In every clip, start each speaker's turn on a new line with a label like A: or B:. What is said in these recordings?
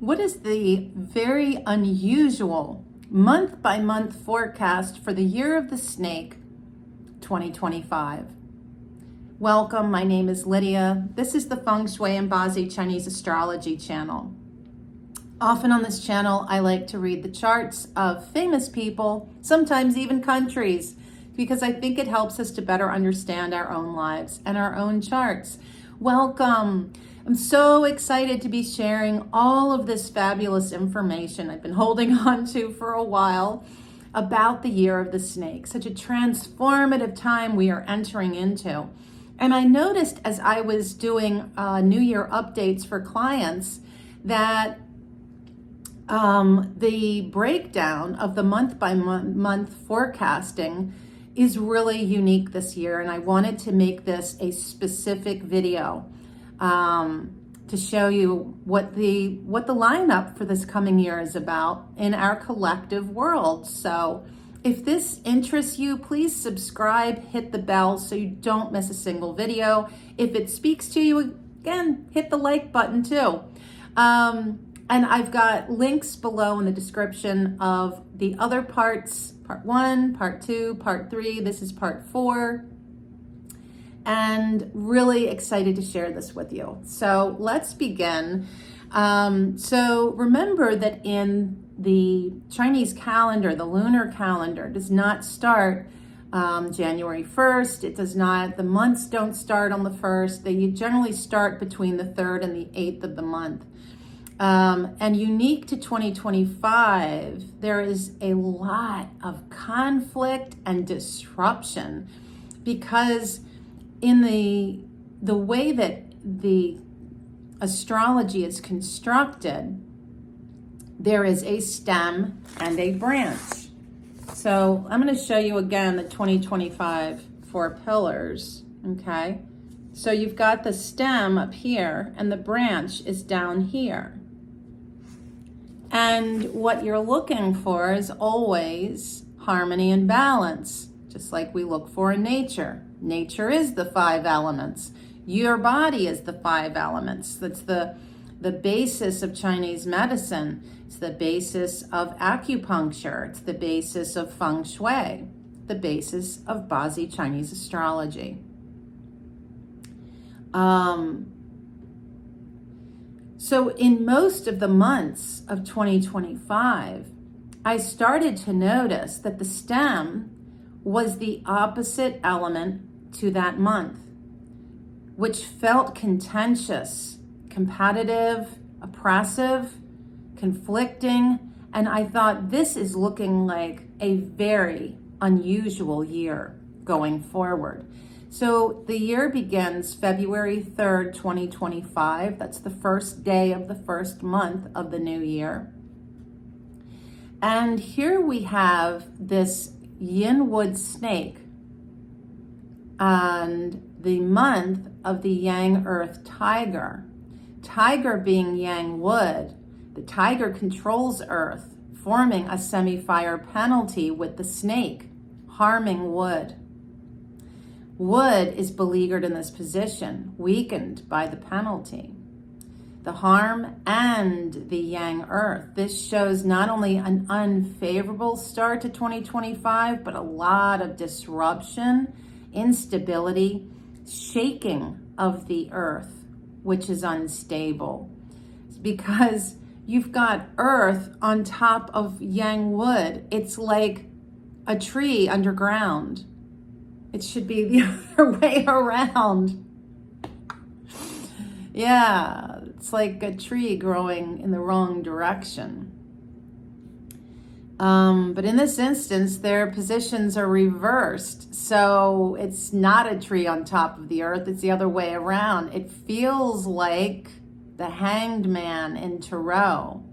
A: What is the very unusual month-by-month forecast for the year of the snake 2025? Welcome, my name is Lydia. This is the Feng Shui and Bazi Chinese Astrology channel. Often on this channel, I like to read the charts of famous people, sometimes even countries, because I think it helps us to better understand our own lives and our own charts. Welcome. I'm so excited to be sharing all of this fabulous information I've been holding on to for a while about the year of the snake, such a transformative time we are entering into. And I noticed as I was doing New Year updates for clients that the breakdown of the month-by-month forecasting is really unique this year. And I wanted to make this a specific video to show you what the lineup for this coming year is about in our collective world. So if this interests you, please subscribe, hit the bell so you don't miss a single video. If it speaks to you, again, hit the like button too. And I've got links below in the description of the other parts, part 1, part 2, part 3. This is part 4. And really excited to share this with you. So let's begin. So remember that in the Chinese calendar, the lunar calendar does not start January 1st. It does not, the months don't start on the 1st. They generally start between the 3rd and the 8th of the month. And unique to 2025, there is a lot of conflict and disruption because in the way that the astrology is constructed, there is a stem and a branch. So I'm going to show you again the 2025 4 pillars, okay? So you've got the stem up here and the branch is down here. And what you're looking for is always harmony and balance, just like we look for in nature. Nature is the 5 elements. Your body is the 5 elements. That's the basis of Chinese medicine. It's the basis of acupuncture. It's the basis of Feng Shui, the basis of Bazi Chinese astrology. So in most of the months of 2025, I started to notice that the stem was the opposite element to that month, which felt contentious, competitive, oppressive, conflicting, and I thought this is looking like a very unusual year going forward. So the year begins February 3rd, 2025. That's the first day of the first month of the new year. And here we have this yin wood snake and the month of the yang earth tiger. Tiger being yang wood, the tiger controls earth, forming a semi-fire penalty with the snake, harming wood. Wood is beleaguered in this position, weakened by the penalty. The harm and the yang earth. This shows not only an unfavorable start to 2025, but a lot of disruption, instability, shaking of the earth, which is unstable. It's because you've got earth on top of yang wood. It's like a tree underground. It should be the other way around. Yeah, it's like a tree growing in the wrong direction. But in this instance, their positions are reversed. So it's not a tree on top of the earth, it's the other way around. It feels like the hanged man in Tarot.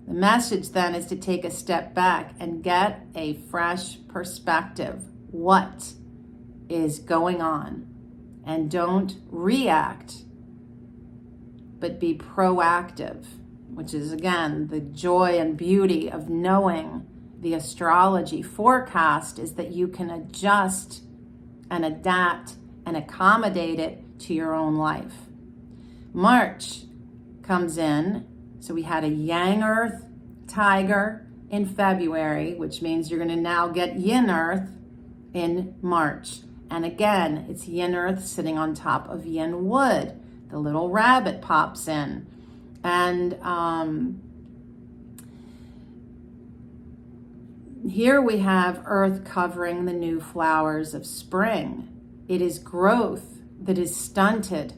A: The message then is to take a step back and get a fresh perspective. What is going on? And don't react, but be proactive, which is again the joy and beauty of knowing the astrology forecast, is that you can adjust and adapt and accommodate it to your own life. March comes in, So we had a yang earth tiger in February, which means you're going to now get yin earth in March. And again, it's yin earth sitting on top of yin wood. The little rabbit pops in. And here we have earth covering the new flowers of spring. It is growth that is stunted.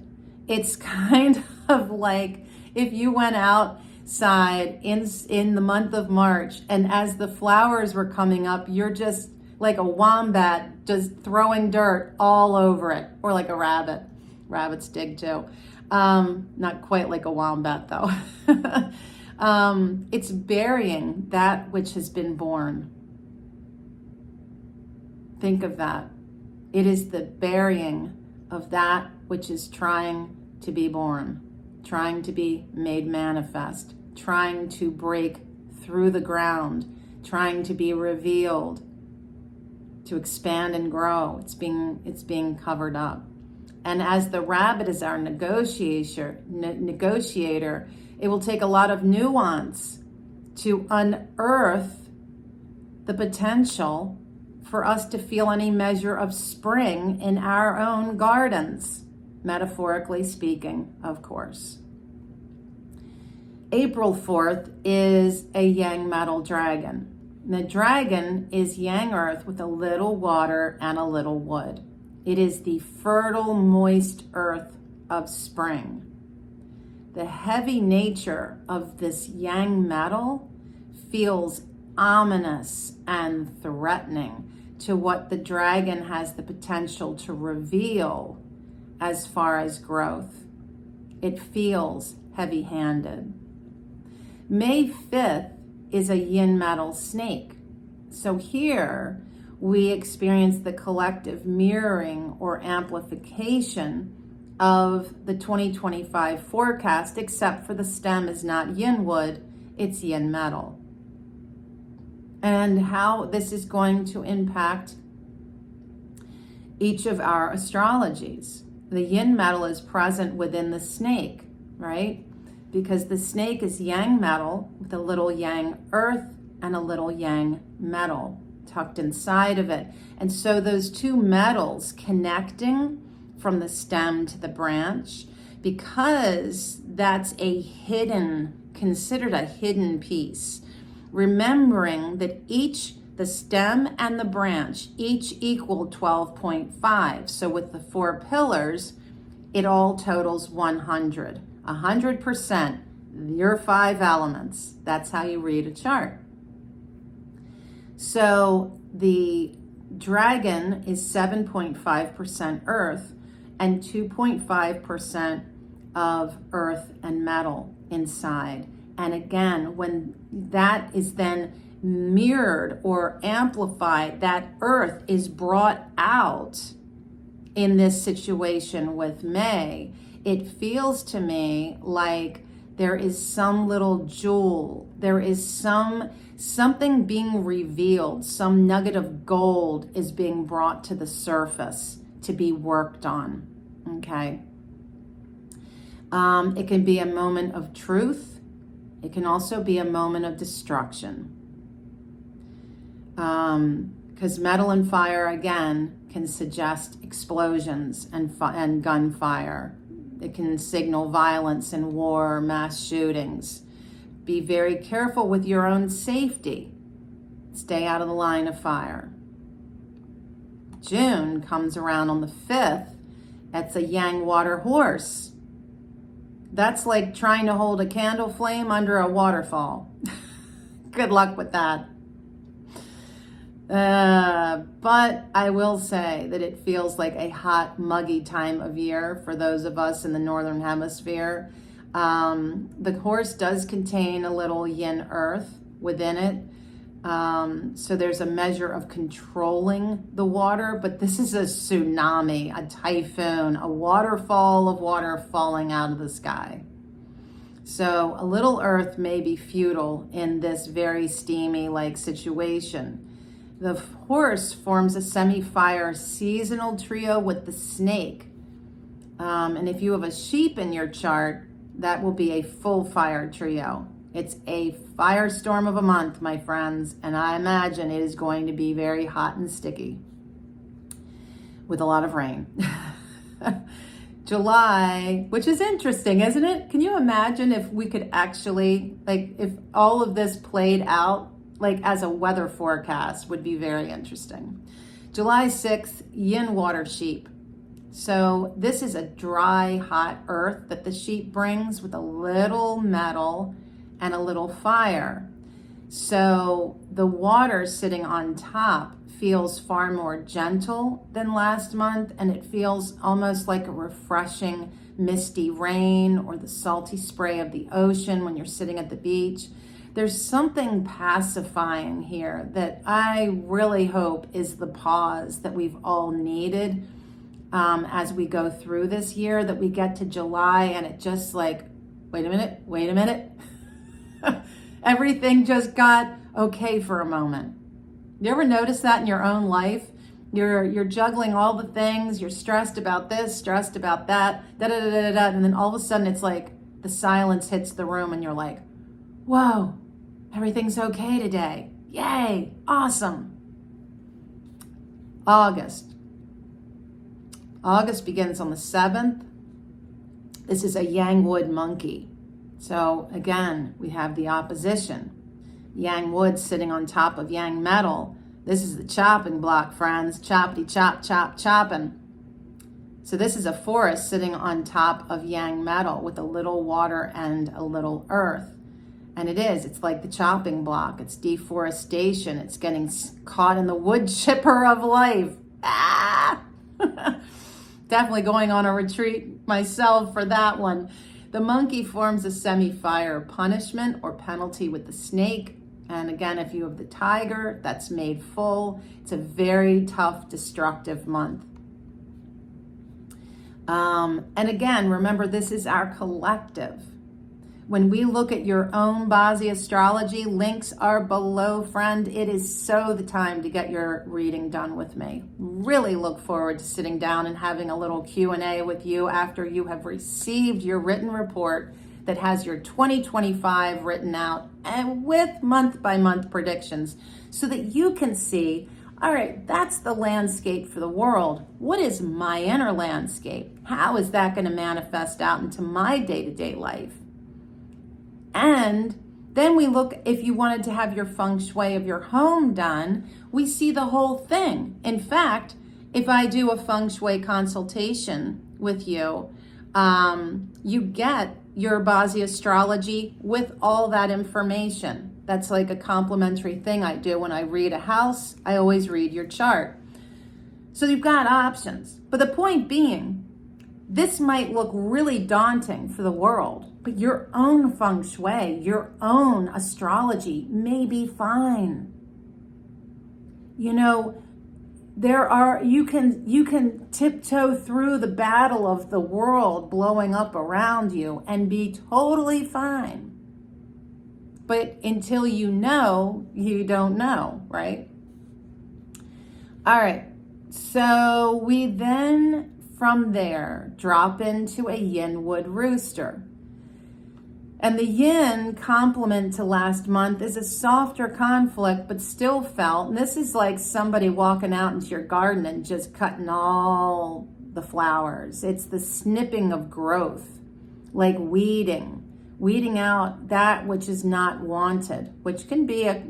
A: It's kind of like if you went outside in the month of March, and as the flowers were coming up, you're just like a wombat just throwing dirt all over it, or like a rabbit. Rabbits dig too. Not quite like a wombat though. It's burying that which has been born. Think of that. It is the burying of that which is trying to be born, trying to be made manifest, trying to break through the ground, trying to be revealed, to expand and grow. It's being covered up. And as the rabbit is our negotiator, it will take a lot of nuance to unearth the potential for us to feel any measure of spring in our own gardens, metaphorically speaking, of course. April 4th is a yang metal dragon. The dragon is yang earth with a little water and a little wood. It is the fertile, moist earth of spring. The heavy nature of this yang metal feels ominous and threatening to what the dragon has the potential to reveal as far as growth. It feels heavy-handed. May 5th is a yin metal snake. So here we experience the collective mirroring or amplification of the 2025 forecast, except for the stem is not yin wood, it's yin metal. And how this is going to impact each of our astrologies. The yin metal is present within the snake, right? Because the snake is yang metal with a little yang earth and a little yang metal tucked inside of it. And so those two metals connecting from the stem to the branch, because that's considered a hidden piece. Remembering that the stem and the branch, each equal 12.5. So with the 4 pillars, it all totals 100. 100%, your 5 elements. That's how you read a chart. So the dragon is 7.5% earth and 2.5% of earth and metal inside. And again, when that is then mirrored or amplified, that earth is brought out in this situation with May, it feels to me like there is some little jewel, there is something being revealed, some nugget of gold is being brought to the surface to be worked on, okay? It can be a moment of truth. It can also be a moment of destruction. Because metal and fire, again, can suggest explosions and gunfire. It can signal violence and war, mass shootings. Be very careful with your own safety. Stay out of the line of fire. June comes around on the 5th. That's a yang water horse. That's like trying to hold a candle flame under a waterfall. Good luck with that. But I will say that it feels like a hot, muggy time of year for those of us in the Northern Hemisphere. The horse does contain a little yin earth within it. So there's a measure of controlling the water, but this is a tsunami, a typhoon, a waterfall of water falling out of the sky. So a little earth may be futile in this very steamy-like situation. The horse forms a semi-fire seasonal trio with the snake. And if you have a sheep in your chart, that will be a full fire trio. It's a firestorm of a month, my friends, and I imagine it is going to be very hot and sticky with a lot of rain. July, which is interesting, isn't it? Can you imagine if we could actually, like, if all of this played out, like as a weather forecast, would be very interesting. July 6th, yin water sheep. So this is a dry, hot earth that the sheep brings with a little metal and a little fire. So the water sitting on top feels far more gentle than last month, and it feels almost like a refreshing misty rain or the salty spray of the ocean when you're sitting at the beach. There's something pacifying here that I really hope is the pause that we've all needed as we go through this year, that we get to July and it just like, wait a minute. Everything just got okay for a moment. You ever notice that in your own life? You're juggling all the things, you're stressed about this, stressed about that, and then all of a sudden it's like the silence hits the room and you're like, whoa, everything's okay today. Yay, awesome. August begins on the 7th. This is a yang wood monkey. So again, we have the opposition. Yang wood sitting on top of yang metal. This is the chopping block, friends. Choppity chop, chop, chopping. So this is a forest sitting on top of yang metal with a little water and a little earth. And it's like the chopping block. It's deforestation. It's getting caught in the wood chipper of life. Ah! Definitely going on a retreat myself for that one. The monkey forms a semi-fire punishment or penalty with the snake. And again, if you have the tiger, that's made full. It's a very tough, destructive month. And again, remember, this is our collective. When we look at your own Bazi Astrology, links are below, friend. It is so the time to get your reading done with me. Really look forward to sitting down and having a little Q&A with you after you have received your written report that has your 2025 written out and with month-by-month predictions so that you can see, all right, that's the landscape for the world. What is my inner landscape? How is that going to manifest out into my day-to-day life? And then we look, if you wanted to have your feng shui of your home done, we see the whole thing. In fact, if I do a feng shui consultation with you, you get your Bazi Astrology with all that information. That's like a complimentary thing I do when I read a house. I always read your chart. So you've got options. But the point being, this might look really daunting for the world, but your own feng shui, your own astrology may be fine. You know, you can tiptoe through the battle of the world blowing up around you and be totally fine. But until you know, you don't know, right? All right. So we then from there drop into a yin wood rooster. And the yin complement to last month is a softer conflict, but still felt. And this is like somebody walking out into your garden and just cutting all the flowers. It's the snipping of growth, like weeding out that which is not wanted, which can be a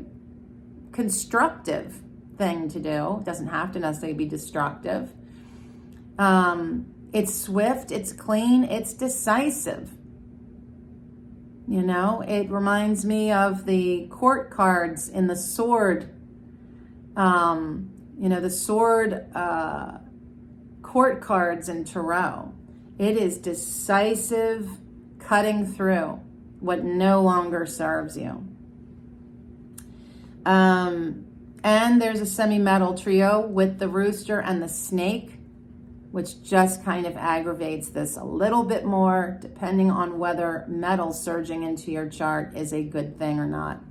A: constructive thing to do. It doesn't have to necessarily be destructive. It's swift, it's clean, it's decisive. You know, it reminds me of the court cards in the sword, the sword court cards in Tarot. It is decisive, cutting through what no longer serves you. And there's a semi-metal trio with the rooster and the snake, which just kind of aggravates this a little bit more, depending on whether metal surging into your chart is a good thing or not.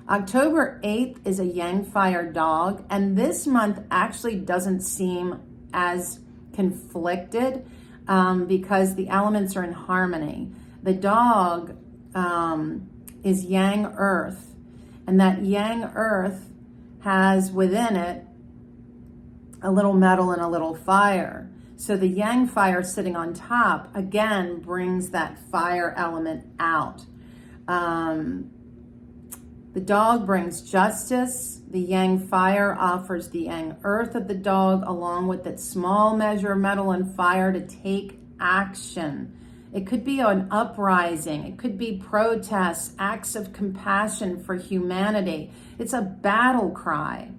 A: October 8th is a yang fire dog, and this month actually doesn't seem as conflicted because the elements are in harmony. The dog is yang earth, and that yang earth has within it a little metal and a little fire. So the yang fire sitting on top, again, brings that fire element out. The dog brings justice. The yang fire offers the yang earth of the dog, along with that small measure of metal and fire to take action. It could be an uprising. It could be protests, acts of compassion for humanity. It's a battle cry.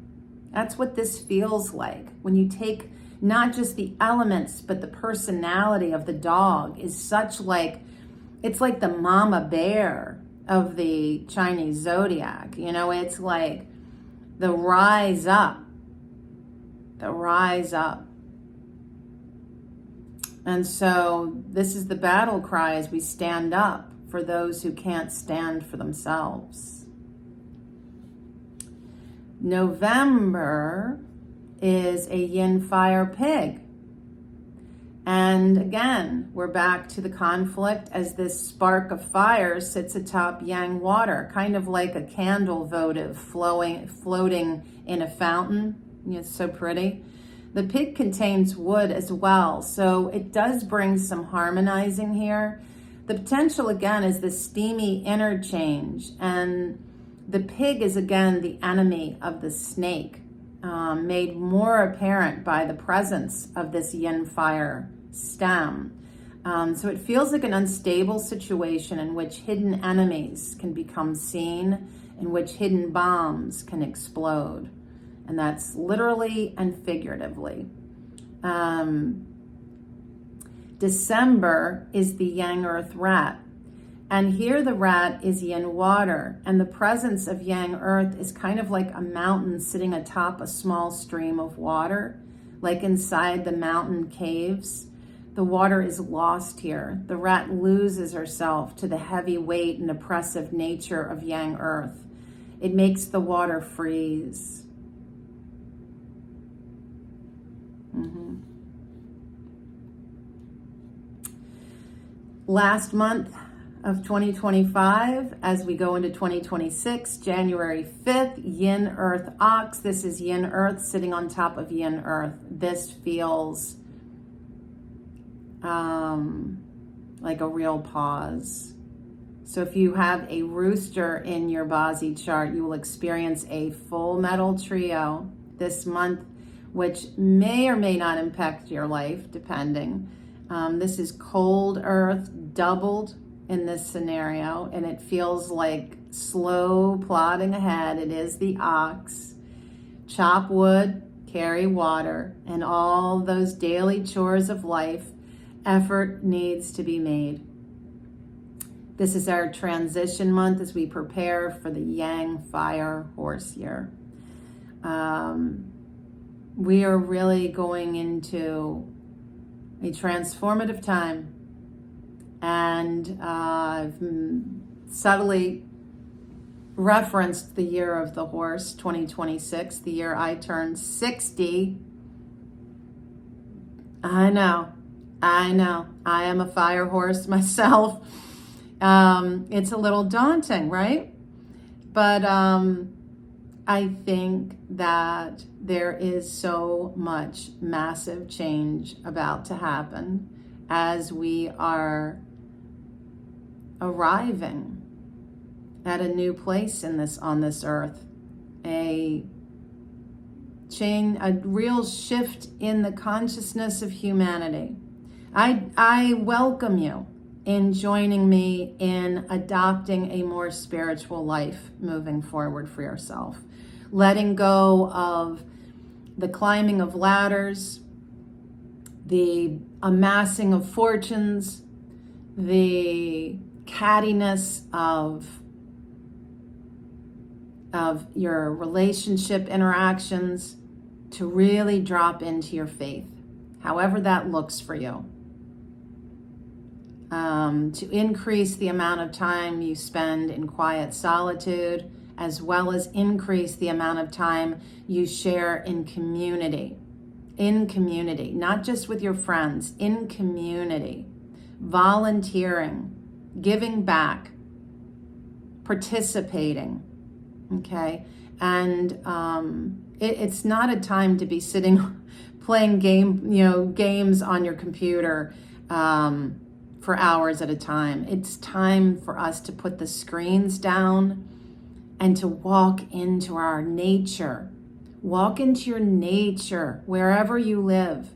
A: That's what this feels like. When you take not just the elements, but the personality of the dog is such like, it's like the mama bear of the Chinese zodiac. You know, it's like the rise up, the rise up. And so this is the battle cry as we stand up for those who can't stand for themselves. November is a yin fire pig. And again, we're back to the conflict as this spark of fire sits atop yang water, kind of like a candle votive floating in a fountain. It's so pretty. The pig contains wood as well, so it does bring some harmonizing here. The potential, again, is the steamy interchange, and the pig is, again, the enemy of the snake, made more apparent by the presence of this yin fire stem. So it feels like an unstable situation in which hidden enemies can become seen, in which hidden bombs can explode. And that's literally and figuratively. December is the yang earth rat. And here the rat is yin water. And the presence of yang earth is kind of like a mountain sitting atop a small stream of water, like inside the mountain caves. The water is lost here. The rat loses herself to the heavy weight and oppressive nature of yang earth. It makes the water freeze. Last month of 2025, as we go into 2026, January 5th, yin earth ox. This is yin earth sitting on top of yin earth. This feels like a real pause. So if you have a rooster in your Bazi chart, you will experience a full metal trio this month, which may or may not impact your life, depending. This is cold earth doubled in this scenario, and it feels like slow plodding ahead. It is the ox. Chop wood, carry water, and all those daily chores of life. Effort needs to be made. This is our transition month as we prepare for the Yang Fire Horse year. We are really going into a transformative time, and I've subtly referenced the year of the horse, 2026, the year I turned 60. I know, I am a fire horse myself. It's a little daunting, right? But I think that there is so much massive change about to happen as we are arriving at a new place on this earth. A real shift in the consciousness of humanity. I welcome you in joining me in adopting a more spiritual life moving forward for yourself. Letting go of the climbing of ladders, the amassing of fortunes, the cattiness of your relationship interactions, to really drop into your faith, however that looks for you. To increase the amount of time you spend in quiet solitude, as well as increase the amount of time you share in community, not just with your friends, in community, volunteering, giving back, participating, okay? And it's not a time to be sitting playing games on your computer for hours at a time. It's time for us to put the screens down and to walk into our nature. Walk into your nature wherever you live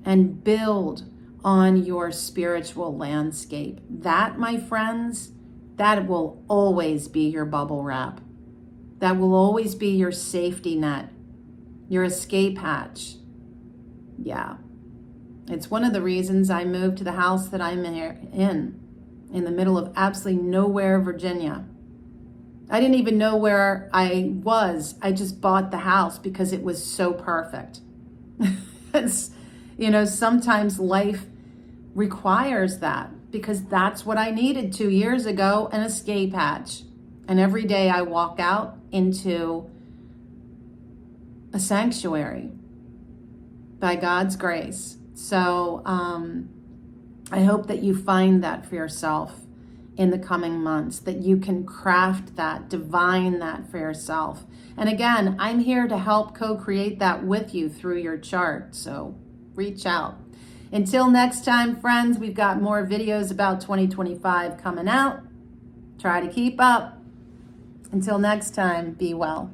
A: and build on your spiritual landscape. That, my friends, that will always be your bubble wrap. That will always be your safety net, your escape hatch. Yeah. It's one of the reasons I moved to the house that I'm in the middle of absolutely nowhere, Virginia. I didn't even know where I was. I just bought the house because it was so perfect. Sometimes life requires that, because that's what I needed 2 years ago, an escape hatch. And every day I walk out into a sanctuary by God's grace. So I hope that you find that for yourself in the coming months, that you can craft that, divine that for yourself. And again, I'm here to help co-create that with you through your chart. So reach out. Until next time, friends, we've got more videos about 2025 coming out. Try to keep up. Until next time, be well.